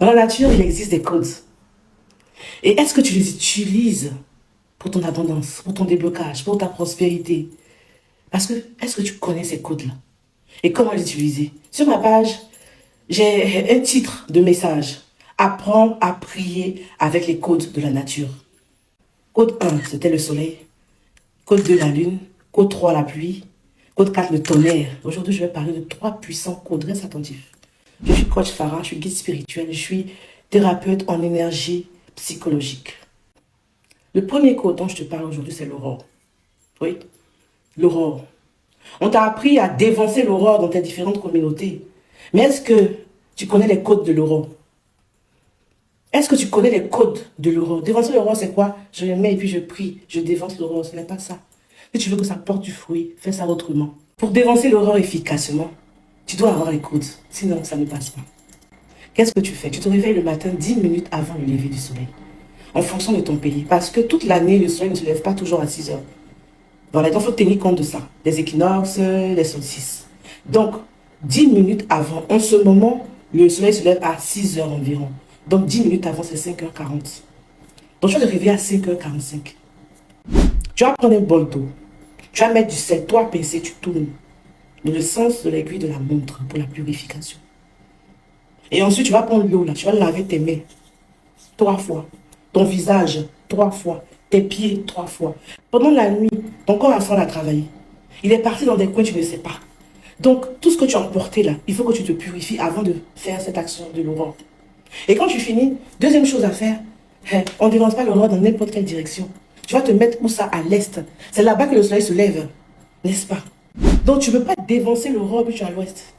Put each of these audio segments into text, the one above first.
Dans la nature, il existe des codes. Et est-ce que tu les utilises pour ton abondance, pour ton déblocage, pour ta prospérité? Parce que, est-ce que tu connais ces codes-là? Et comment les utiliser? Sur ma page, j'ai un titre de message. Apprends à prier avec les codes de la nature. Code 1, c'était le soleil. Code 2, la lune. Code 3, la pluie. Code 4, le tonnerre. Aujourd'hui, je vais parler de 3 puissants codes. Reste attentif. Je suis coach Farah, je suis guide spirituel, je suis thérapeute en énergie psychologique. Le premier code dont je te parle aujourd'hui, c'est l'aurore. Oui, l'aurore. On t'a appris à dévancer l'aurore dans tes différentes communautés. Mais est-ce que tu connais les codes de l'aurore? Est-ce que tu connais les codes de l'aurore? Dévancer l'aurore, c'est quoi? Je les mets et puis je prie, je dévance l'aurore. Ce n'est pas ça. Si tu veux que ça porte du fruit, fais ça autrement. Pour dévancer l'aurore efficacement, tu dois avoir les codes. Sinon, ça ne passe pas. Qu'est-ce que tu fais? Tu te réveilles le matin 10 minutes avant le lever du soleil. En fonction de ton pays. Parce que toute l'année, le soleil ne se lève pas toujours à 6 heures. Voilà, donc il faut tenir compte de ça. Les équinoxes, les solstices. Donc, 10 minutes avant, en ce moment, le soleil se lève à 6 heures environ. Donc, 10 minutes avant, c'est 5h40. Donc, tu vas te réveiller à 5h45. Tu vas prendre un bol d'eau. Tu vas mettre du sel. Toi, pincé, tu tournes dans le sens de l'aiguille de la montre pour la purification. Et ensuite, tu vas prendre l'eau là. Tu vas laver tes mains 3 fois. Ton visage 3 fois. Tes pieds 3 fois. Pendant la nuit, ton corps a faim à travailler. Il est parti dans des coins, tu ne sais pas. Donc, tout ce que tu as emporté là, il faut que tu te purifies avant de faire cette action de l'aurore. Et quand tu finis, deuxième chose à faire, on ne dévance pas l'aurore dans n'importe quelle direction. Tu vas te mettre où ça? À l'est. C'est là-bas que le soleil se lève, n'est-ce pas? Donc, tu ne peux pas dévancer l'aurore puis tu es à l'ouest.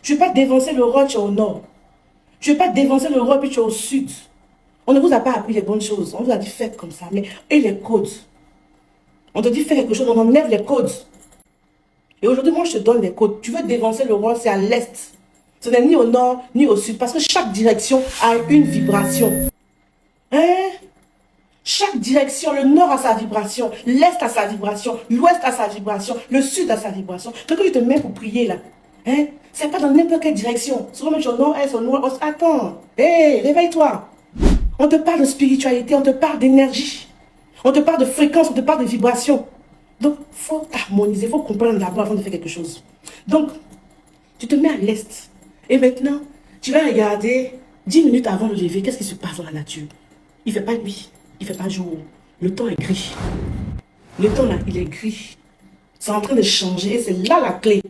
Tu ne peux pas dévancer l'aurore puis tu es au nord. Tu ne peux pas dévancer l'aurore puis tu es au sud. On ne vous a pas appris les bonnes choses. On vous a dit faites comme ça. Mais et les codes? On te dit fais quelque chose, on enlève les codes. Et aujourd'hui, moi, je te donne les codes. Tu veux dévancer l'aurore, c'est à l'est. Ce n'est ni au nord, ni au sud. Parce que chaque direction a une vibration. Hein? Chaque direction, le nord a sa vibration, l'est a sa vibration, l'ouest a sa vibration, le sud a sa vibration. Donc, quand tu te mets pour prier là, hein? C'est pas dans n'importe quelle direction. Souvent, même au nord, est, au nord, attends. Hé, réveille-toi. On te parle de spiritualité, on te parle d'énergie. On te parle de fréquence, on te parle de vibration. Donc, il faut harmoniser, il faut comprendre d'abord avant de faire quelque chose. Donc, tu te mets à l'est. Et maintenant, tu vas regarder 10 minutes avant le lever, qu'est-ce qui se passe dans la nature? Il ne fait pas nuit, il ne fait pas jour. Le temps est gris. Le temps là, il est gris. C'est en train de changer et c'est là la clé.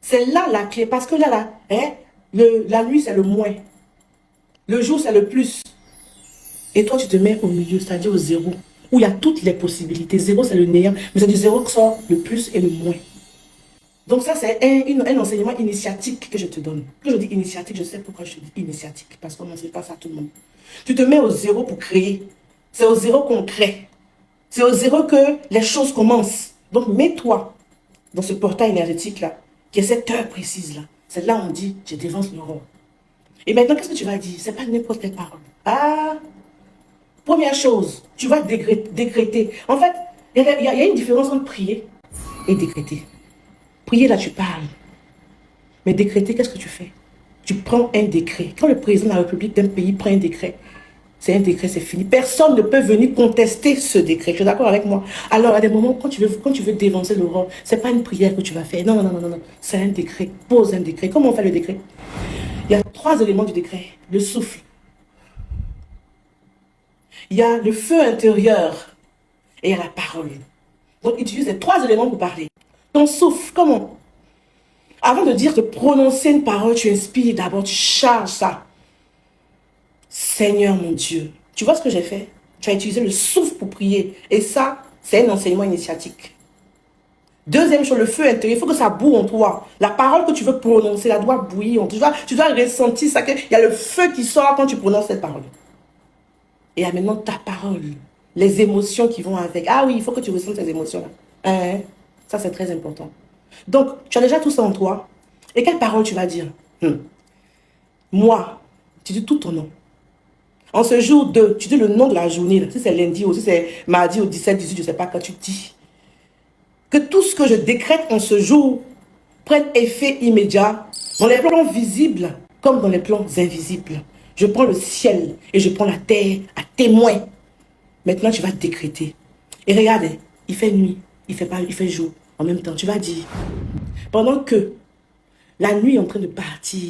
C'est là la clé. Parce que là, hein, la nuit, c'est le moins. Le jour, c'est le plus. Et toi, tu te mets au milieu, c'est-à-dire au zéro, où il y a toutes les possibilités. Zéro, c'est le néant, mais c'est du zéro que sort le plus et le moins. Donc ça, c'est un enseignement initiatique que je te donne. Quand je dis initiatique, je sais pourquoi je dis initiatique, parce qu'on n'enseigne pas ça à tout le monde. Tu te mets au zéro pour créer. C'est au zéro qu'on crée. C'est au zéro que les choses commencent. Donc mets-toi dans ce portail énergétique-là, qui est cette heure précise-là. C'est là où on dit, je dévance l'aurore. Et maintenant, qu'est-ce que tu vas dire? C'est pas n'importe quelle parole. Ah! Première chose, tu vas décréter. En fait, il y a une différence entre prier et décréter. Prier, là, tu parles. Mais décréter, qu'est-ce que tu fais? Tu prends un décret. Quand le président de la République d'un pays prend un décret, c'est un décret, c'est fini. Personne ne peut venir contester ce décret. Tu es d'accord avec moi? Alors, à des moments, quand tu veux dévancer l'aurore, ce n'est pas une prière que tu vas faire. Non, non, non, non, non. C'est un décret. Pose un décret. Comment on fait le décret? Il y a 3 éléments du décret. Le souffle. Il y a le feu intérieur et il y a la parole. Donc, utilise ces 3 éléments pour parler. Ton souffle, comment? Avant de dire, de prononcer une parole, tu inspires d'abord, tu charges ça. Seigneur mon Dieu. Tu vois ce que j'ai fait? Tu as utilisé le souffle pour prier. Et ça, c'est un enseignement initiatique. Deuxième chose, le feu intérieur. Il faut que ça boue en toi. La parole que tu veux prononcer, elle doit bouillir. Tu dois ressentir ça. Il y a le feu qui sort quand tu prononces cette parole. Et il y a maintenant ta parole. Les émotions qui vont avec. Ah oui, il faut que tu ressentes ces émotions-là. Ça, c'est très important. Donc, tu as déjà tout ça en toi. Et quelle parole tu vas dire? Moi, tu dis tout ton nom. En ce jour 2, tu dis le nom de la journée. Si c'est lundi ou si c'est mardi ou 17, 18, je ne sais pas quand tu dis. Que tout ce que je décrète en ce jour prenne effet immédiat dans les plans visibles comme dans les plans invisibles. Je prends le ciel et je prends la terre à témoin. Maintenant, tu vas décréter. Et regarde, il fait nuit, il fait jour. En même temps, tu vas dire, pendant que la nuit est en train de partir,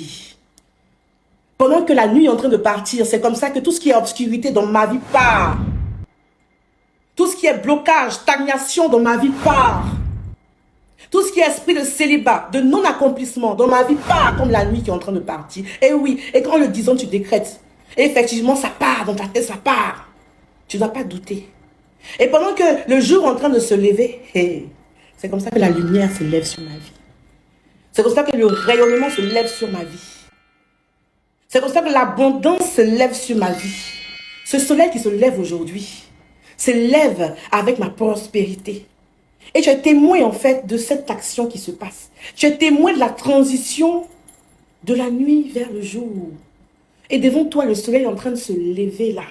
pendant que la nuit est en train de partir, c'est comme ça que tout ce qui est obscurité dans ma vie part. Tout ce qui est blocage, stagnation dans ma vie part. Tout ce qui est esprit de célibat, de non-accomplissement dans ma vie part comme la nuit qui est en train de partir. Et oui, et quand le disant, tu décrètes. Et effectivement, ça part dans ta tête, ça part. Tu ne dois pas douter. Et pendant que le jour est en train de se lever, c'est comme ça que la lumière se lève sur ma vie. C'est comme ça que le rayonnement se lève sur ma vie. C'est comme ça que l'abondance se lève sur ma vie. Ce soleil qui se lève aujourd'hui se lève avec ma prospérité. Et tu es témoin en fait de cette action qui se passe. Tu es témoin de la transition de la nuit vers le jour. Et devant toi, le soleil est en train de se lever là.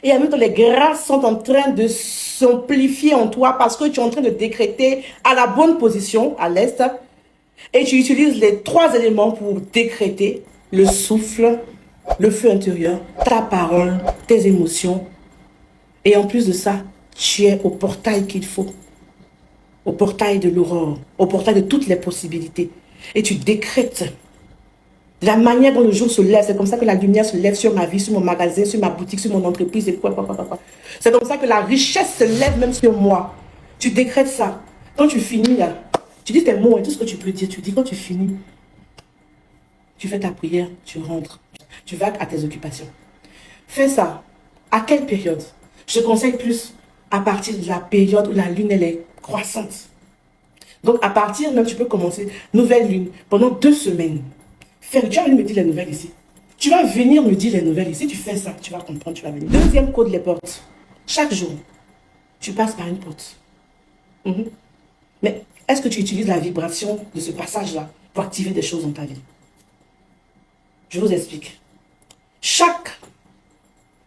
Et en même temps, les grâces sont en train de s'amplifier en toi parce que tu es en train de décréter à la bonne position, à l'est. Et tu utilises les 3 éléments pour décréter le souffle, le feu intérieur, ta parole, tes émotions. Et en plus de ça, tu es au portail qu'il faut. Au portail de l'aurore, au portail de toutes les possibilités. Et tu décrètes la manière dont le jour se lève. C'est comme ça que la lumière se lève sur ma vie, sur mon magasin, sur ma boutique, sur mon entreprise. Et quoi. C'est comme ça que la richesse se lève même sur moi. Tu décrètes ça. Quand tu finis là, tu dis tes mots et tout ce que tu peux dire. Tu dis quand tu finis, tu fais ta prière, tu rentres. Tu vas à tes occupations. Fais ça. À quelle période? Je conseille plus à partir de la période où la lune elle est croissante. Donc à partir, même tu peux commencer nouvelle lune pendant 2 semaines. Tu vas venir me dire les nouvelles ici. Tu vas venir me dire les nouvelles ici. Tu fais ça, tu vas comprendre, tu vas venir. Deuxième code, les portes. Chaque jour, tu passes par une porte. Mais est-ce que tu utilises la vibration de ce passage-là pour activer des choses dans ta vie? Je vous explique. Chaque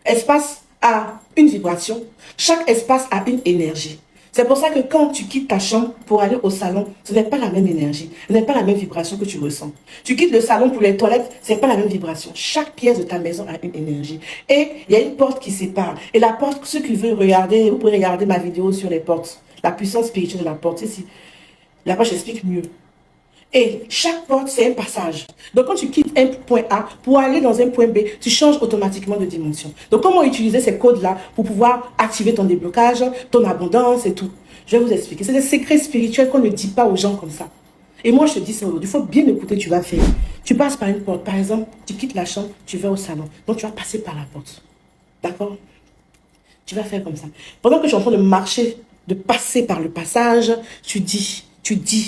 espace a une vibration. Chaque espace a une énergie. C'est pour ça que quand tu quittes ta chambre pour aller au salon, ce n'est pas la même énergie, ce n'est pas la même vibration que tu ressens. Tu quittes le salon pour les toilettes, ce n'est pas la même vibration. Chaque pièce de ta maison a une énergie. Et il y a une porte qui sépare. Et la porte, ceux qui veulent regarder, vous pouvez regarder ma vidéo sur les portes. La puissance spirituelle de la porte, ici. Là-bas, j'explique mieux. Et chaque porte, c'est un passage. Donc, quand tu quittes un point A pour aller dans un point B, tu changes automatiquement de dimension. Donc, comment utiliser ces codes-là pour pouvoir activer ton déblocage, ton abondance et tout? Je vais vous expliquer. C'est des secrets spirituels qu'on ne dit pas aux gens comme ça. Et moi, je te dis ça aujourd'hui. Il faut bien écouter, tu vas faire. Tu passes par une porte. Par exemple, tu quittes la chambre, tu vas au salon. Donc, tu vas passer par la porte. D'accord? Tu vas faire comme ça. Pendant que je suis en train de marcher, de passer par le passage, tu dis,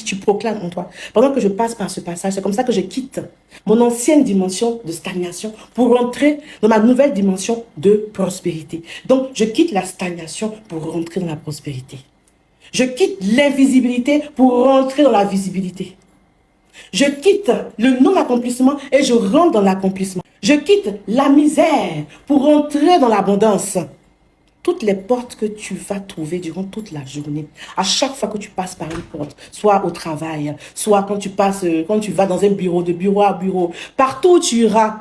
tu proclames en toi. Pendant que je passe par ce passage, c'est comme ça que je quitte mon ancienne dimension de stagnation pour rentrer dans ma nouvelle dimension de prospérité. Donc, je quitte la stagnation pour rentrer dans la prospérité. Je quitte l'invisibilité pour rentrer dans la visibilité. Je quitte le non-accomplissement et je rentre dans l'accomplissement. Je quitte la misère pour rentrer dans l'abondance. Toutes les portes que tu vas trouver durant toute la journée, à chaque fois que tu passes par une porte, soit au travail, soit quand tu vas dans un bureau, de bureau à bureau, partout où tu iras,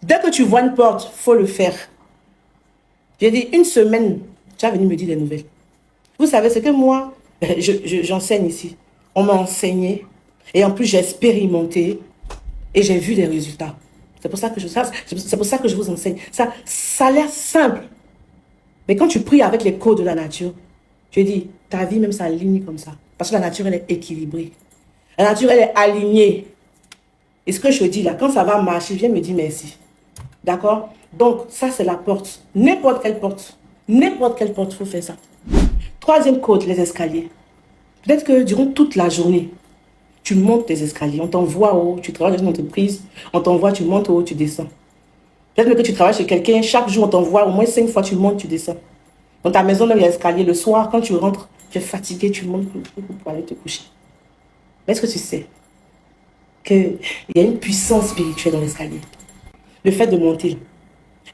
dès que tu vois une porte, il faut le faire. J'ai dit, 1 semaine, tu vas venir me dire des nouvelles. Vous savez, c'est que moi, j'enseigne ici. On m'a enseigné, et en plus j'ai expérimenté, et j'ai vu des résultats. C'est pour ça que je vous enseigne. Ça a l'air simple. Mais quand tu pries avec les codes de la nature, je dis, ta vie même s'aligne comme ça. Parce que la nature, elle est équilibrée. La nature, elle est alignée. Et ce que je dis là, quand ça va marcher, viens me dire merci. D'accord? Donc, ça, c'est la porte. N'importe quelle porte. N'importe quelle porte, il faut faire ça. 3e code, les escaliers. Peut-être que durant toute la journée, tu montes tes escaliers. On t'envoie haut, tu travailles dans une entreprise. On t'envoie, tu montes haut, tu descends. Peut-être que tu travailles chez quelqu'un, chaque jour on t'envoie au moins 5 fois, tu montes, tu descends. Dans ta maison, même il y a l'escalier. Le soir, quand tu rentres, tu es fatigué, tu montes pour aller te coucher. Mais est-ce que tu sais qu'il y a une puissance spirituelle dans l'escalier? Le fait de monter.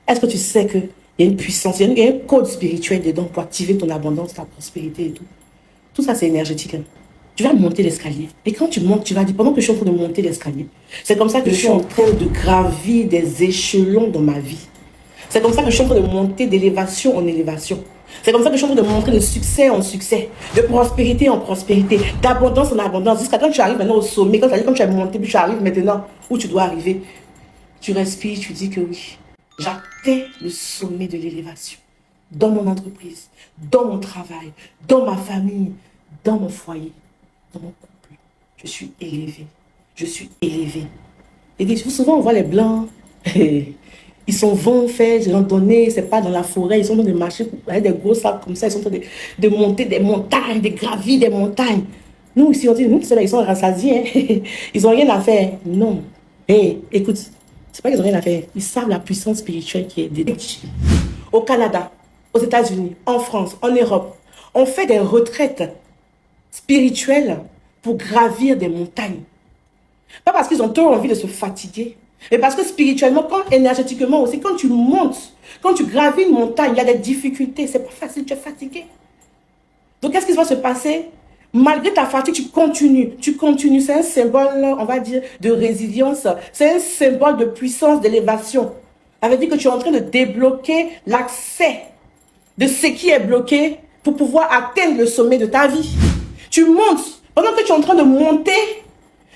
Est-ce que tu sais qu'il y a une puissance, il y a un code spirituel dedans pour activer ton abondance, ta prospérité et tout? Tout ça, c'est énergétique. Hein? Tu vas monter l'escalier. Et quand tu montes, tu vas dire, pendant que je suis en train de monter l'escalier, c'est comme ça que je suis en train de gravir des échelons dans ma vie. C'est comme ça que je suis en train de monter d'élévation en élévation. C'est comme ça que je suis en train de monter de succès en succès, de prospérité en prospérité, d'abondance en abondance. Jusqu'à quand tu arrives maintenant au sommet, quand tu as monté, puis tu arrives maintenant où tu dois arriver. Tu respires, tu dis que oui, j'atteins le sommet de l'élévation. Dans mon entreprise, dans mon travail, dans ma famille, dans mon foyer, dans mon couple. Je suis élevé. Je suis élevé. Et souvent, on voit les blancs. Ils sont vont faire des randonnées, c'est pas dans la forêt, ils sont en train de marcher avec des gros sacs comme ça, ils sont en train de monter des montagnes, de gravir des montagnes. Nous, ici, on dit, nous, ceux-là, ils sont rassasiés, hein. Ils n'ont rien à faire. Non. Écoute, c'est pas qu'ils n'ont rien à faire. Ils savent la puissance spirituelle qui est dedans. Au Canada, aux États-Unis, en France, en Europe, on fait des retraites spirituelles pour gravir des montagnes. Pas parce qu'ils ont trop envie de se fatiguer, mais parce que spirituellement, énergétiquement aussi, quand tu montes, quand tu gravis une montagne, il y a des difficultés. C'est pas facile, tu es fatigué. Donc, qu'est-ce qui va se passer? Malgré ta fatigue, tu continues. Tu continues. C'est un symbole, on va dire, de résilience. C'est un symbole de puissance, d'élévation. Ça veut dire que tu es en train de débloquer l'accès de ce qui est bloqué pour pouvoir atteindre le sommet de ta vie. Tu montes. Pendant que tu es en train de monter,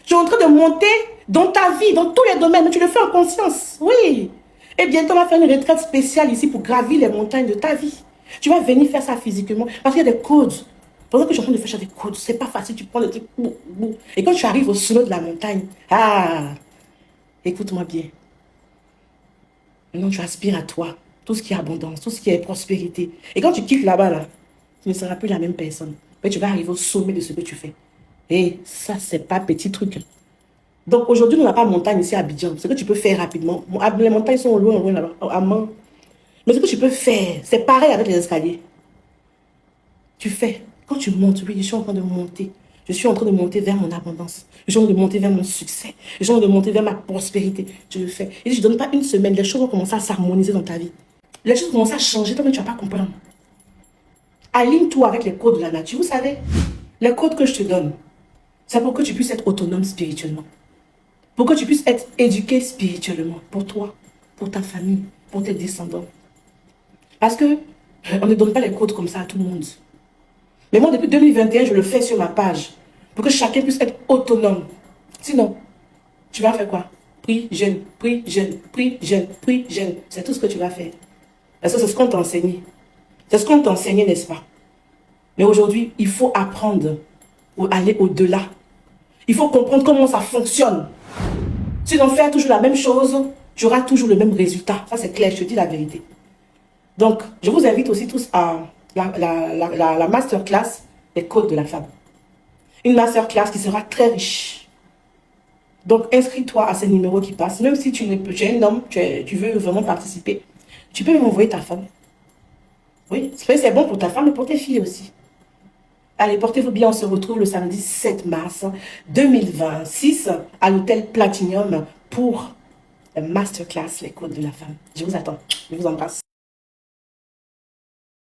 tu es en train de monter dans ta vie, dans tous les domaines, mais tu le fais en conscience. Oui. Et bientôt, on va faire une retraite spéciale ici pour gravir les montagnes de ta vie. Tu vas venir faire ça physiquement parce qu'il y a des codes. Pendant que je suis en train de faire des codes, c'est pas facile, tu prends le truc. Et quand tu arrives au sommet de la montagne, écoute-moi bien. Maintenant, tu aspires à toi, tout ce qui est abondance, tout ce qui est prospérité. Et quand tu quittes là-bas, là, tu ne seras plus la même personne. Mais tu vas arriver au sommet de ce que tu fais. Et ça, c'est pas petit truc. Donc aujourd'hui, nous n'avons pas de montagne ici à Abidjan. Ce que tu peux faire rapidement. Les montagnes sont loin, loin là-bas, à Mans. Mais ce que tu peux faire, c'est pareil avec les escaliers. Tu fais. Quand tu montes, oui, je suis en train de monter. Je suis en train de monter vers mon abondance. Je suis en train de monter vers mon succès. Je suis en train de monter vers ma prospérité. Tu le fais. Et si je ne donne pas une semaine, les choses vont commencer à s'harmoniser dans ta vie. Les choses vont commencer à changer, toi, mais tu ne vas pas comprendre. Aligne-toi avec les codes de la nature. Vous savez, les codes que je te donne, c'est pour que tu puisses être autonome spirituellement. Pour que tu puisses être éduqué spirituellement. Pour toi, pour ta famille, pour tes descendants. Parce que on ne donne pas les codes comme ça à tout le monde. Mais moi, depuis 2021, je le fais sur ma page. Pour que chacun puisse être autonome. Sinon, tu vas faire quoi? Prie, jeûne, prie, jeûne, prie, jeûne, prie, jeûne. C'est tout ce que tu vas faire. Parce que c'est ce qu'on t'a enseigné. C'est ce qu'on t'a enseigné, n'est-ce pas? Mais aujourd'hui, il faut apprendre ou aller au-delà. Il faut comprendre comment ça fonctionne. Sinon, faire toujours la même chose, tu auras toujours le même résultat. Ça, c'est clair, je te dis la vérité. Donc, je vous invite aussi tous à la masterclass des codes de la femme. Une masterclass qui sera très riche. Donc, inscris-toi à ces numéros qui passent. Même si tu es un homme, tu veux vraiment participer, tu peux m'envoyer ta femme. Oui, c'est bon pour ta femme, mais pour tes filles aussi. Allez, portez-vous bien, on se retrouve le samedi 7 mars 2026 à l'hôtel Platinum pour la masterclass, les codes de la femme. Je vous attends, je vous embrasse.